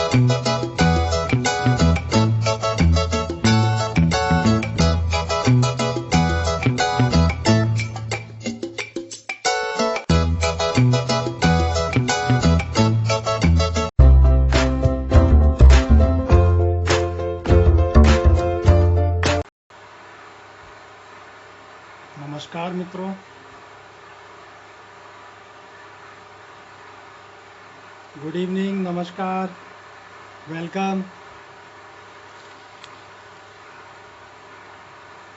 नमस्कार मित्रों, good evening, नमस्कार, वेलकम।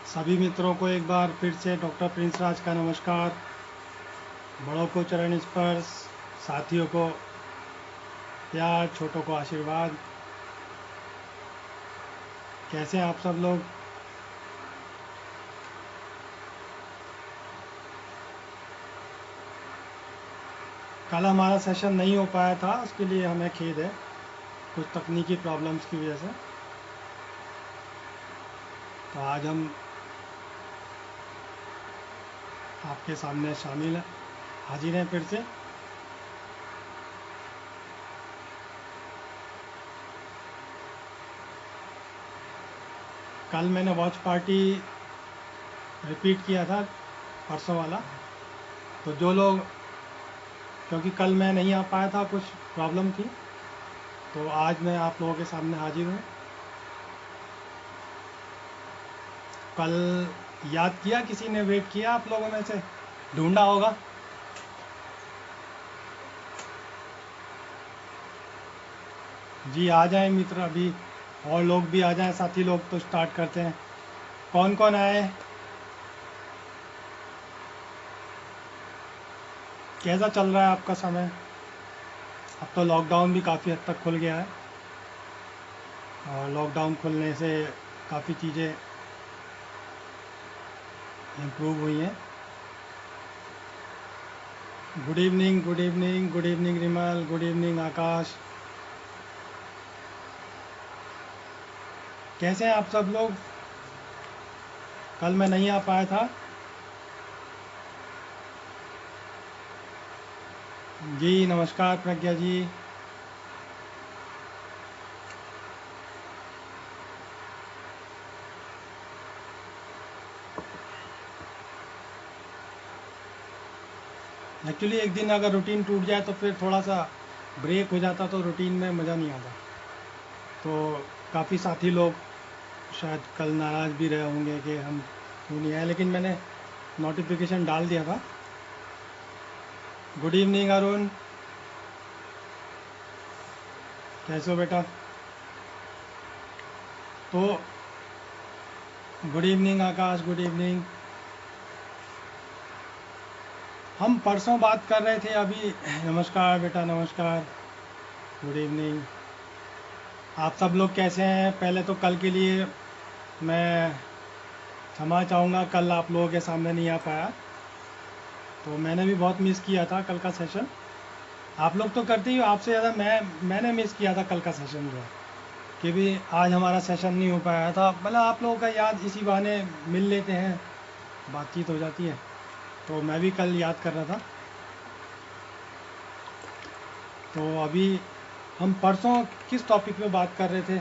सभी मित्रों को एक बार फिर से डॉक्टर प्रिंस राज का नमस्कार। बड़ों को चरण स्पर्श, साथियों को प्यार, छोटों को आशीर्वाद। कैसे हैं आप सब लोग? कल हमारा सेशन नहीं हो पाया था, उसके लिए हमें खेद है, कुछ तकनीकी प्रॉब्लम्स की वजह से। तो आज हम आपके सामने शामिल हैं, हाजिर हैं फिर से। कल मैंने वॉच पार्टी रिपीट किया था, परसों वाला। तो जो लोग, क्योंकि कल मैं नहीं आ पाया था, कुछ प्रॉब्लम थी, तो आज मैं आप लोगों के सामने हाजिर हूँ। कल याद किया किसी ने? वेट किया आप लोगों में से? ढूंढा होगा। जी आ जाएं मित्र, अभी और लोग भी आ जाएं, साथी लोग। तो स्टार्ट करते हैं। कौन कौन आए? कैसा चल रहा है आपका समय? अब तो लॉकडाउन भी काफ़ी हद तक खुल गया है, और लॉकडाउन खुलने से काफ़ी चीज़ें इम्प्रूव हुई हैं। Good evening, good evening, good evening Rimal, good evening Akash. कैसे हैं आप सब लोग? कल मैं नहीं आ पाया था। जी नमस्कार प्रज्ञा जी। एक्चुअली एक दिन अगर रूटीन टूट जाए तो फिर थोड़ा सा ब्रेक हो जाता, तो रूटीन में मज़ा नहीं आता। तो काफ़ी साथी लोग शायद कल नाराज़ भी रहे होंगे कि हम क्यों नहीं आए, लेकिन मैंने नोटिफिकेशन डाल दिया था। गुड इवनिंग अरुण, कैसे हो बेटा? तो गुड इवनिंग आकाश, गुड इवनिंग। हम परसों बात कर रहे थे अभी। नमस्कार बेटा, नमस्कार, गुड इवनिंग। आप सब लोग कैसे हैं? पहले तो कल के लिए मैं क्षमा चाहूँगा, कल आप लोगों के सामने नहीं आ पाया। तो मैंने भी बहुत मिस किया था कल का सेशन। आप लोग तो करते ही हो, आपसे ज़्यादा मैंने मिस किया था कल का सेशन जो है, कि भी आज हमारा सेशन नहीं हो पाया था। मतलब आप लोगों का याद इसी बहाने मिल लेते हैं, बातचीत हो जाती है। तो मैं भी कल याद कर रहा था। तो अभी हम परसों किस टॉपिक पे बात कर रहे थे?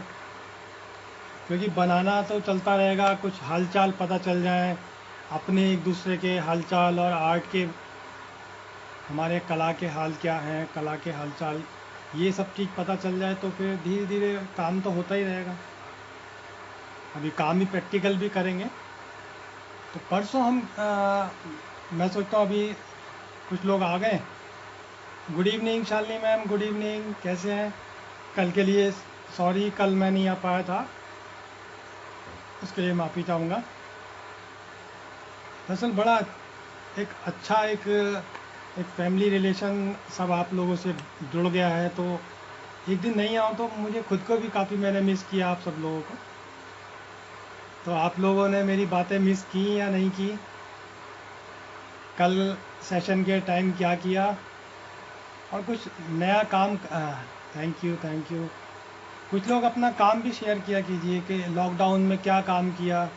क्योंकि बनाना तो चलता रहेगा, कुछ हालचाल पता चल जाए अपने, एक दूसरे के हालचाल, और आर्ट के, हमारे कला के हाल क्या हैं, कला के हालचाल, ये सब चीज़ पता चल जाए तो फिर धीरे धीरे काम तो होता ही रहेगा। अभी काम ही प्रैक्टिकल भी करेंगे। तो परसों हम मैं सोचता हूँ, अभी कुछ लोग आ गए। Good evening Shalini ma'am, good evening, कैसे हैं? कल के लिए सॉरी, कल मैं नहीं आ पाया था, उसके लिए माफ़ी चाहूँगा। दरअसल बड़ा एक अच्छा एक फैमिली रिलेशन सब आप लोगों से जुड़ गया है। तो एक दिन नहीं आऊँ तो मुझे खुद को भी काफ़ी, मैंने मिस किया आप सब लोगों को। तो आप लोगों ने मेरी बातें मिस की या नहीं की? कल सेशन के टाइम क्या किया, और कुछ नया काम? Thank you, thank you. कुछ लोग अपना काम भी शेयर किया कीजिए कि लॉकडाउन में क्या काम किया।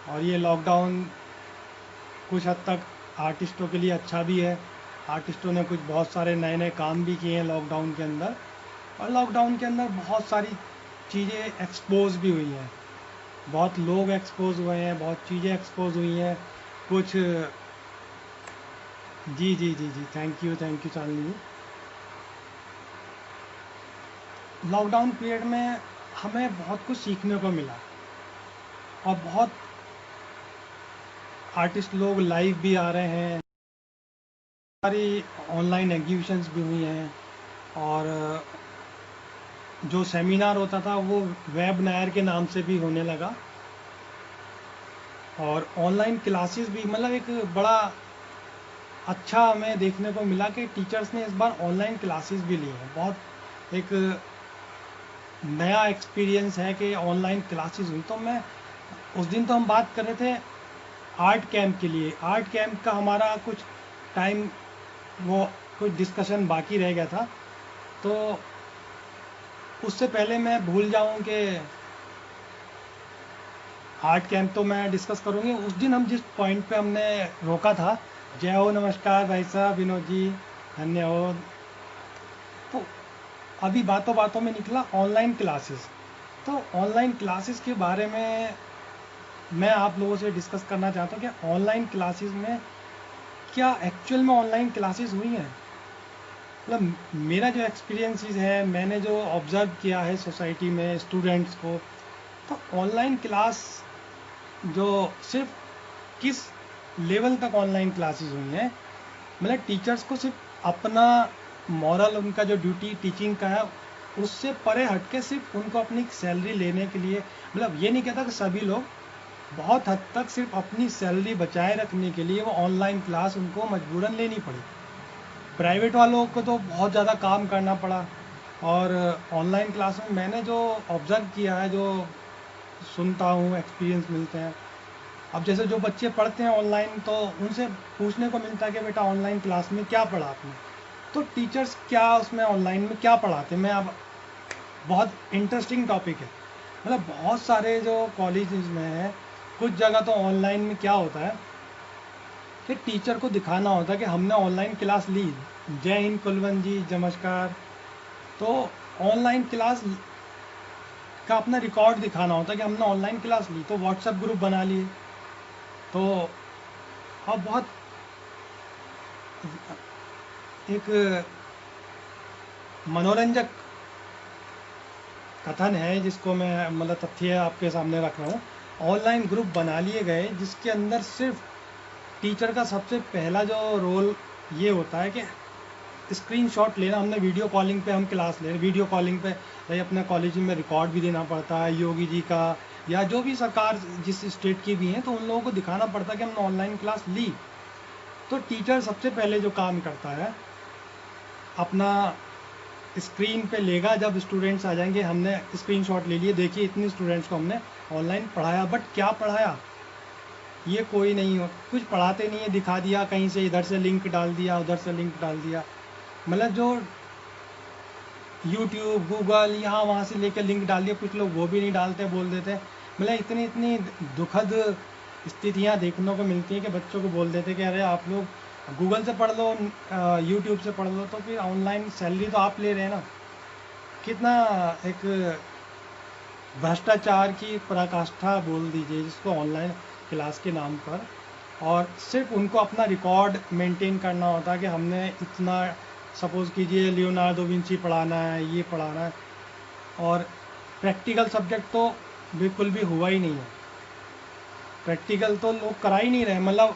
और ये लॉकडाउन कुछ हद तक आर्टिस्टों के लिए अच्छा भी है। आर्टिस्टों ने कुछ बहुत सारे नए नए काम भी किए हैं लॉकडाउन के अंदर। और लॉकडाउन के अंदर बहुत सारी चीज़ें एक्सपोज भी हुई हैं, बहुत लोग एक्सपोज हुए हैं, बहुत चीज़ें एक्सपोज हुई हैं कुछ। जी जी जी जी, thank you Chandni ji. Lockdown period में हमें बहुत कुछ सीखने को मिला और बहुत आर्टिस्ट लोग लाइव भी आ रहे हैं, सारी ऑनलाइन एग्जीबिशंस भी हुई हैं, और जो सेमिनार होता था वो वेबनायर के नाम से भी होने लगा, और ऑनलाइन क्लासेस भी, मतलब एक बड़ा अच्छा हमें देखने को मिला कि टीचर्स ने इस बार ऑनलाइन क्लासेस भी ली हैं। बहुत एक नया एक्सपीरियंस है कि ऑनलाइन क्लासेस हुई। तो मैं उस दिन तो हम बात कर रहे थे आर्ट कैंप के लिए, आर्ट कैंप का हमारा कुछ टाइम, वो कुछ डिस्कशन बाकी रह गया था। तो उससे पहले मैं भूल जाऊं कि आर्ट कैंप तो मैं डिस्कस करूंगी। उस दिन हम जिस पॉइंट पे हमने रोका था, जय हो, नमस्कार भाई साहब, विनोद जी, धन्यवाद। तो अभी बातों बातों में निकला ऑनलाइन क्लासेस। तो ऑनलाइन क्लासेस के बारे में मैं आप लोगों से डिस्कस करना चाहता हूँ कि ऑनलाइन क्लासेस में क्या एक्चुअल में ऑनलाइन क्लासेस हुई हैं। मतलब मेरा जो एक्सपीरियंस है, मैंने जो ऑब्ज़र्व किया है सोसाइटी में स्टूडेंट्स को, तो ऑनलाइन क्लास जो सिर्फ किस लेवल तक ऑनलाइन क्लासेस हुई हैं, मतलब टीचर्स को सिर्फ अपना मॉरल, उनका जो ड्यूटी टीचिंग का है उससे परे हटके सिर्फ उनको अपनी सैलरी लेने के लिए, मतलब ये नहीं कहता कि सभी लोग, बहुत हद तक सिर्फ अपनी सैलरी बचाए रखने के लिए वो ऑनलाइन क्लास उनको मजबूरन लेनी पड़ी। प्राइवेट वालों को तो बहुत ज़्यादा काम करना पड़ा। और ऑनलाइन क्लास में मैंने जो ऑब्ज़र्व किया है, जो सुनता हूँ, एक्सपीरियंस मिलते हैं, अब जैसे जो बच्चे पढ़ते हैं ऑनलाइन तो उनसे पूछने को मिलता है कि बेटा ऑनलाइन क्लास में क्या पढ़ा आपने, तो टीचर्स क्या उसमें ऑनलाइन में क्या पढ़ाते हैं। मैं अब बहुत इंटरेस्टिंग टॉपिक है, मतलब बहुत सारे जो कॉलेजेस में है, कुछ जगह तो ऑनलाइन में क्या होता है कि टीचर को दिखाना होता है कि हमने ऑनलाइन क्लास ली। जय हिंद कुलवंत जी, नमस्कार। तो ऑनलाइन क्लास का अपना रिकॉर्ड दिखाना होता है कि हमने ऑनलाइन क्लास ली, तो व्हाट्सएप ग्रुप बना लिए। तो अब बहुत एक मनोरंजक कथन है जिसको मैं, मतलब तथ्य आपके सामने रख रहा हूँ। ऑनलाइन ग्रुप बना लिए गए जिसके अंदर सिर्फ टीचर का सबसे पहला जो रोल ये होता है कि स्क्रीनशॉट लेना। हमने वीडियो कॉलिंग पे हम क्लास ले रहे, वीडियो कॉलिंग पे भाई अपने कॉलेज में रिकॉर्ड भी देना पड़ता है, योगी जी का या जो भी सरकार जिस स्टेट की भी हैं, तो उन लोगों को दिखाना पड़ता है कि हमने ऑनलाइन क्लास ली। तो टीचर सबसे पहले जो काम करता है, अपना स्क्रीन पे लेगा, जब स्टूडेंट्स आ जाएंगे हमने स्क्रीनशॉट ले लिए, देखिए इतने स्टूडेंट्स को हमने ऑनलाइन पढ़ाया। बट क्या पढ़ाया ये कोई नहीं हो, कुछ पढ़ाते नहीं है, दिखा दिया कहीं से, इधर से लिंक डाल दिया, उधर से लिंक डाल दिया। मतलब जो यूट्यूब, गूगल, यहाँ वहाँ से लेकर लिंक डाल दिया, कुछ लोग वो भी नहीं डालते, बोल देते। मतलब इतनी इतनी दुखद स्थितियाँ देखने को मिलती हैं कि बच्चों को बोल देते कि अरे आप लोग गूगल से पढ़ लो, यूट्यूब से पढ़ लो, तो फिर ऑनलाइन सैलरी तो आप ले रहे हैं ना। कितना एक भ्रष्टाचार की पराकाष्ठा बोल दीजिए जिसको, ऑनलाइन क्लास के नाम पर। और सिर्फ उनको अपना रिकॉर्ड मेंटेन करना होता है कि हमने इतना, सपोज़ कीजिए लियोनार्डो विंची पढ़ाना है, ये पढ़ाना है, और प्रैक्टिकल सब्जेक्ट तो बिल्कुल भी हुआ ही नहीं है। प्रैक्टिकल तो लोग करा ही नहीं रहे, मतलब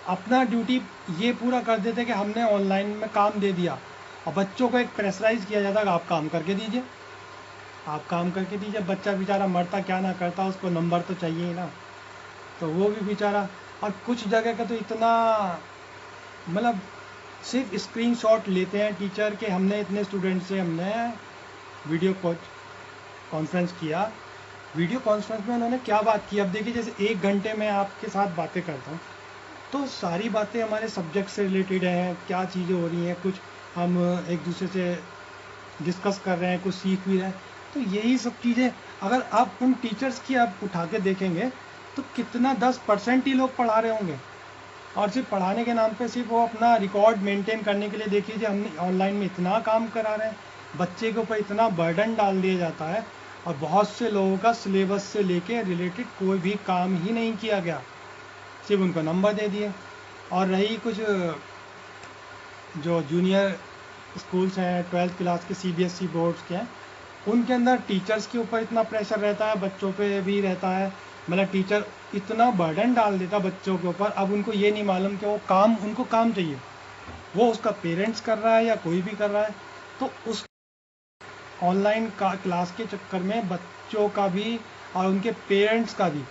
अपना ड्यूटी ये पूरा कर देते कि हमने ऑनलाइन में काम दे दिया, और बच्चों को एक प्रेशराइज किया जाता है कि आप काम करके दीजिए, आप काम करके दीजिए। बच्चा बेचारा मरता क्या ना करता, उसको नंबर तो चाहिए ही ना, तो वो भी बेचारा। और कुछ जगह का तो इतना, मतलब सिर्फ स्क्रीनशॉट लेते हैं टीचर के, हमने इतने स्टूडेंट से हमने वीडियो कॉन्फ्रेंस किया। वीडियो कॉन्फ्रेंस में उन्होंने क्या बात की, अब देखिए जैसे 1 घंटे में आपके साथ बातें करता हूँ तो सारी बातें हमारे सब्जेक्ट से रिलेटेड हैं, क्या चीज़ें हो रही हैं, कुछ हम एक दूसरे से डिस्कस कर रहे हैं, कुछ सीख भी रहे हैं। तो यही सब चीज़ें अगर आप उन टीचर्स की आप उठा के देखेंगे तो कितना 10% ही लोग पढ़ा रहे होंगे, और सिर्फ पढ़ाने के नाम पे सिर्फ वो अपना रिकॉर्ड मेंटेन करने के लिए, देखिए हमने ऑनलाइन में इतना काम करा रहे हैं। बच्चे के ऊपर इतना बर्डन डाल दिया जाता है, और बहुत से लोगों का सिलेबस से लेके रिलेटेड कोई भी काम ही नहीं किया गया, सिर्फ उनको नंबर दे दिए। और रही कुछ जो जूनियर स्कूल्स हैं, 12th क्लास के CBSE बोर्ड्स के हैं, उनके अंदर टीचर्स के ऊपर इतना प्रेशर रहता है, बच्चों पे भी रहता है। मतलब टीचर इतना बर्डन डाल देता बच्चों के ऊपर, अब उनको ये नहीं मालूम कि वो काम, उनको काम चाहिए, वो उसका पेरेंट्स कर रहा है या कोई भी कर रहा है। तो उस ऑनलाइन का क्लास के चक्कर में बच्चों का भी और उनके पेरेंट्स का भी,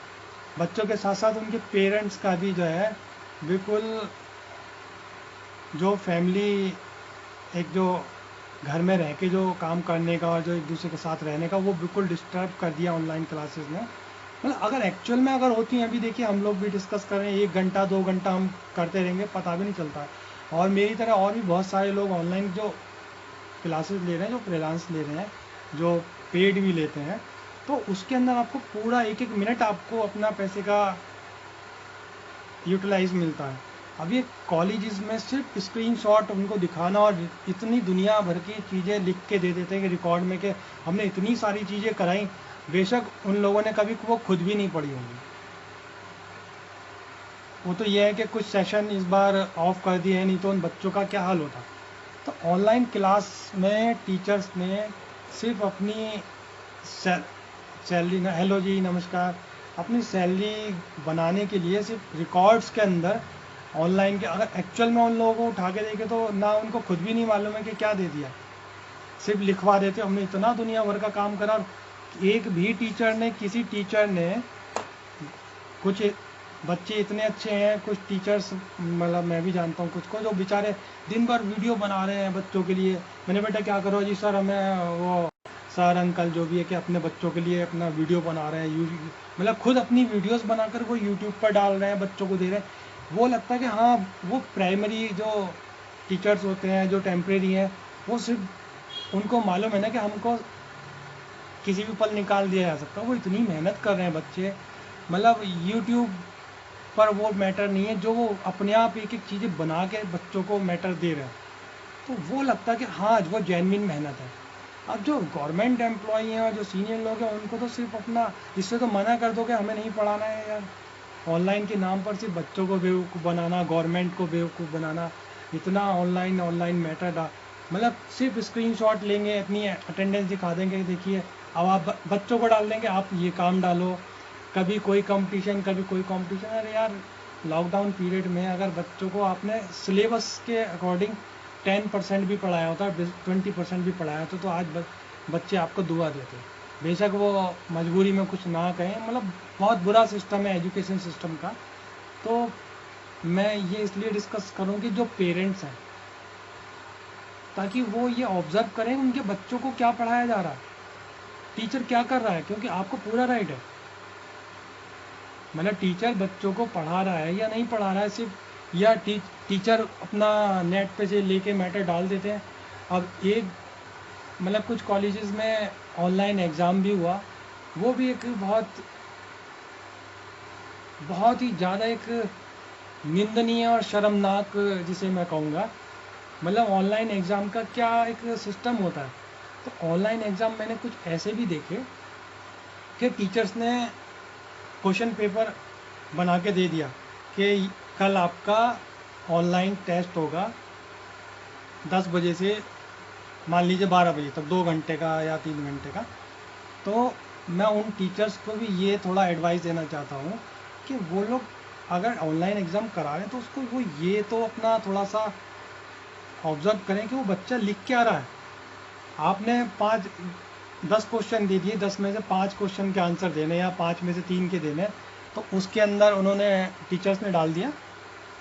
बच्चों के साथ साथ उनके पेरेंट्स का भी जो है बिल्कुल, जो फैमिली एक जो घर में रह के जो काम करने का और जो एक दूसरे के साथ रहने का, वो बिल्कुल डिस्टर्ब कर दिया ऑनलाइन क्लासेस ने। मतलब अगर एक्चुअल में अगर होती हैं, अभी देखिए हम लोग भी डिस्कस कर रहे हैं, 1 घंटा 2 घंटा हम करते रहेंगे, पता भी नहीं चलता है। और मेरी तरह और भी बहुत सारे लोग ऑनलाइन जो क्लासेस ले रहे हैं, जो फ्रीलांस ले रहे हैं, जो पेड भी लेते हैं, तो उसके अंदर आपको पूरा 1-1 मिनट आपको अपना पैसे का यूटिलाइज मिलता है। अभी कॉलेजेस में सिर्फ स्क्रीनशॉट उनको दिखाना और इतनी दुनिया भर की चीज़ें लिख के दे देते हैं कि रिकॉर्ड में, कि हमने इतनी सारी चीज़ें कराई, बेशक उन लोगों ने कभी वो खुद भी नहीं पढ़ी होंगी। वो तो ये है कि कुछ सेशन इस बार ऑफ कर दिए हैं, नहीं तो उन बच्चों का क्या हाल होता। तो ऑनलाइन क्लास में टीचर्स ने सिर्फ अपनी सैलरी, हेलो जी नमस्कार, अपनी सैलरी बनाने के लिए सिर्फ रिकॉर्ड्स के अंदर ऑनलाइन के, अगर एक्चुअल में उन लोगों को उठा के देखे तो ना उनको खुद भी नहीं मालूम है कि क्या दे दिया, सिर्फ लिखवा देते हमने इतना दुनिया भर का काम करा। और एक भी टीचर ने, किसी टीचर ने, कुछ बच्चे इतने अच्छे हैं, कुछ टीचर्स, मतलब मैं भी जानता हूँ कुछ को, जो बेचारे दिन भर वीडियो बना रहे हैं बच्चों के लिए। मैंने बेटा क्या करो जी सर, हमें वो सर अंकल जो भी है कि अपने बच्चों के लिए अपना वीडियो बना रहे हैं, मतलब खुद अपनी वीडियोस बनाकर वो यूट्यूब पर डाल रहे हैं, बच्चों को दे रहे हैं। वो लगता है कि हाँ, वो प्राइमरी जो टीचर्स होते हैं, जो टेम्प्रेरी हैं, वो सिर्फ उनको मालूम है ना कि हमको किसी भी पल निकाल दिया जा सकता है। वो इतनी मेहनत कर रहे हैं बच्चे, मतलब यूट्यूब पर वो मैटर नहीं है, जो वो अपने आप एक एक चीज़ें बना के बच्चों को मैटर दे रहे हैं। तो वो लगता है कि हाँ, वो जेन्युइन मेहनत है। अब जो गवर्नमेंट एम्प्लॉई हैं और जो सीनियर लोग हैं, उनको तो सिर्फ अपना, इससे तो मना कर दो कि हमें नहीं पढ़ाना है यार। ऑनलाइन के नाम पर सिर्फ बच्चों को बेवकूफ़ बनाना, गवर्नमेंट को बेवकूफ़ बनाना, इतना ऑनलाइन मैटर मतलब सिर्फ स्क्रीनशॉट लेंगे, अपनी अटेंडेंस दिखा देंगे, देखिए अब आप बच्चों को डाल देंगे, आप ये काम डालो, कभी कोई कंपटीशन, कभी कोई कंपटीशन। अरे यार, लॉकडाउन पीरियड में अगर बच्चों को आपने सिलेबस के अकॉर्डिंग 10% भी पढ़ाया होता, 20% भी पढ़ाया होता, तो आज बच्चे आपको दुआ देते। बेशक वो मजबूरी में कुछ ना कहें, मतलब बहुत बुरा सिस्टम है एजुकेशन सिस्टम का। तो मैं ये इसलिए डिस्कस करूँ कि जो पेरेंट्स हैं, ताकि वो ये ऑब्जर्व करें उनके बच्चों को क्या पढ़ाया जा रहा है, टीचर क्या कर रहा है, क्योंकि आपको पूरा राइट है। मतलब टीचर बच्चों को पढ़ा रहा है या नहीं पढ़ा रहा है सिर्फ, या टीचर अपना नेट पे से लेके मैटर डाल देते हैं। अब एक, मतलब कुछ कॉलेजेस में ऑनलाइन एग्ज़ाम भी हुआ, वो भी एक बहुत ही ज़्यादा एक निंदनीय और शर्मनाक, जिसे मैं कहूँगा। मतलब ऑनलाइन एग्ज़ाम का क्या एक सिस्टम होता है। तो ऑनलाइन एग्ज़ाम मैंने कुछ ऐसे भी देखे कि टीचर्स ने क्वेश्चन पेपर बना के दे दिया कि कल आपका ऑनलाइन टेस्ट होगा 10 बजे से मान लीजिए 12 बजे तक, 2 घंटे का या 3 घंटे का। तो मैं उन टीचर्स को भी ये थोड़ा एडवाइस देना चाहता हूँ कि वो लोग अगर ऑनलाइन एग्ज़ाम करा रहे हैं तो उसको वो ये तो अपना थोड़ा सा ऑब्जर्व करें कि वो बच्चा लिख क्या रहा है। आपने 10 क्वेश्चन दे दिए, 10 में से 5 क्वेश्चन के आंसर देने या 5 में से 3 के देने, तो उसके अंदर उन्होंने, टीचर्स ने डाल दिया,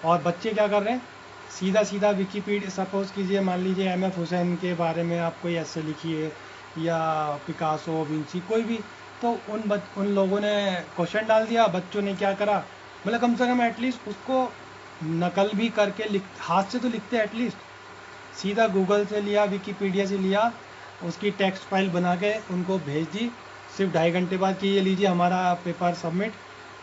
और बच्चे क्या कर रहे हैं, सीधा सीधा विकीपीडिया, सपोज़ कीजिए मान लीजिए एम एफ हुसैन के बारे में आप कोई ऐसे लिखिए, या पिकासो, विंची, कोई भी, तो उन लोगों ने क्वेश्चन डाल दिया, बच्चों ने क्या करा, मतलब कम से कम एटलीस्ट उसको नकल भी करके हाथ से तो लिखते एटलीस्ट, सीधा गूगल से लिया, विकीपीडिया से लिया, उसकी टेक्स्ट फाइल बना के उनको भेज दी, सिर्फ 2.5 घंटे बाद कि ये लीजिए हमारा पेपर सबमिट।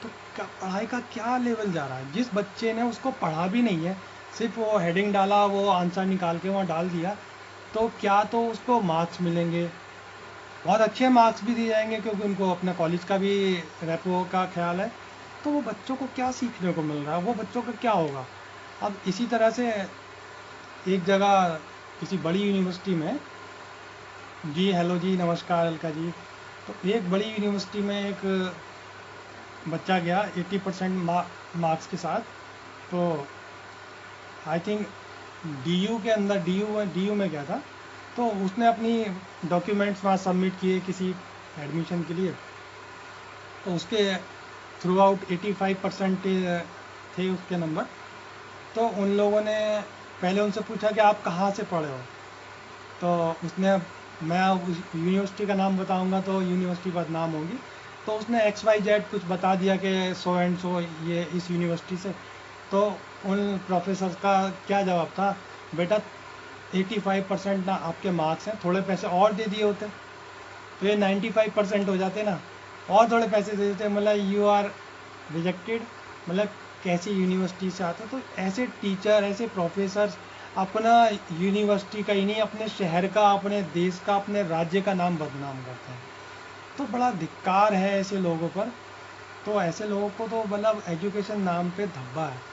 तो पढ़ाई का क्या लेवल जा रहा है। जिस बच्चे ने उसको पढ़ा भी नहीं है, सिर्फ वो हेडिंग डाला, वो आंसर निकाल के वहाँ डाल दिया, तो क्या तो उसको मार्क्स मिलेंगे, बहुत अच्छे मार्क्स भी दिए जाएंगे क्योंकि उनको अपने कॉलेज का भी रेपो का ख्याल है। तो वो बच्चों को क्या सीखने को मिल रहा है, वो बच्चों का क्या होगा। अब इसी तरह से एक जगह किसी बड़ी यूनिवर्सिटी में, जी हेलो जी नमस्कार अलका जी, तो एक बड़ी यूनिवर्सिटी में एक बच्चा गया 80% मार्क्स के साथ। तो आई थिंक डीयू के अंदर, डीयू में गया था। तो उसने अपनी डॉक्यूमेंट्स वहाँ सबमिट किए किसी एडमिशन के लिए। तो उसके थ्रू आउट 85% थे उसके नंबर। तो उन लोगों ने पहले उनसे पूछा कि आप कहाँ से पढ़े हो। तो उसने, मैं उस यूनिवर्सिटी का नाम बताऊंगा तो यूनिवर्सिटी बदनाम होगी। तो उसने XYZ कुछ बता दिया कि सो एंड सो ये इस यूनिवर्सिटी से। तो उन प्रोफेसर का क्या जवाब था, बेटा 85% ना आपके मार्क्स हैं, थोड़े पैसे और दे दिए होते तो ये 95% हो जाते ना, और थोड़े पैसे दे देते, मतलब यू आर रिजेक्टेड। मतलब कैसी यूनिवर्सिटी से आते। तो ऐसे टीचर, ऐसे प्रोफेसर आपको ना यूनिवर्सिटी का ही नहीं, अपने शहर का, अपने देश का, अपने राज्य का नाम बदनाम करते हैं। तो बड़ा धिक्कार है ऐसे लोगों पर। तो ऐसे लोगों को तो मतलब एजुकेशन नाम पे धब्बा है।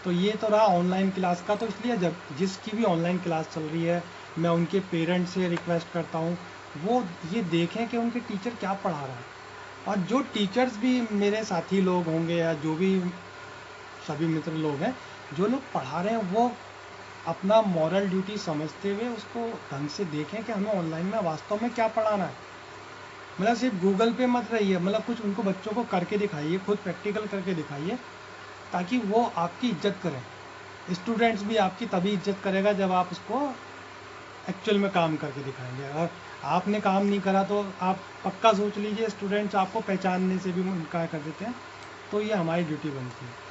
तो ये तो रहा ऑनलाइन क्लास का। तो इसलिए जब जिसकी भी ऑनलाइन क्लास चल रही है, मैं उनके पेरेंट्स से रिक्वेस्ट करता हूँ वो ये देखें कि उनके टीचर क्या पढ़ा रहा है। और जो टीचर्स भी मेरे साथी लोग होंगे या जो भी सभी मित्र लोग हैं, जो लोग पढ़ा रहे हैं, वो अपना मॉरल ड्यूटी समझते हुए उसको ढंग से देखें कि हमें ऑनलाइन में वास्तव में क्या पढ़ाना है। मतलब सिर्फ गूगल पे मत रहिए, मतलब कुछ उनको बच्चों को करके दिखाइए, खुद प्रैक्टिकल करके दिखाइए, ताकि वो आपकी इज्जत करें। स्टूडेंट्स भी आपकी तभी इज्जत करेगा जब आप उसको एक्चुअल में काम करके दिखाएंगे। अगर आपने काम नहीं करा तो आप पक्का सोच लीजिए स्टूडेंट्स आपको पहचानने से भी इनकार कर देते हैं। तो ये हमारी ड्यूटी बनती है।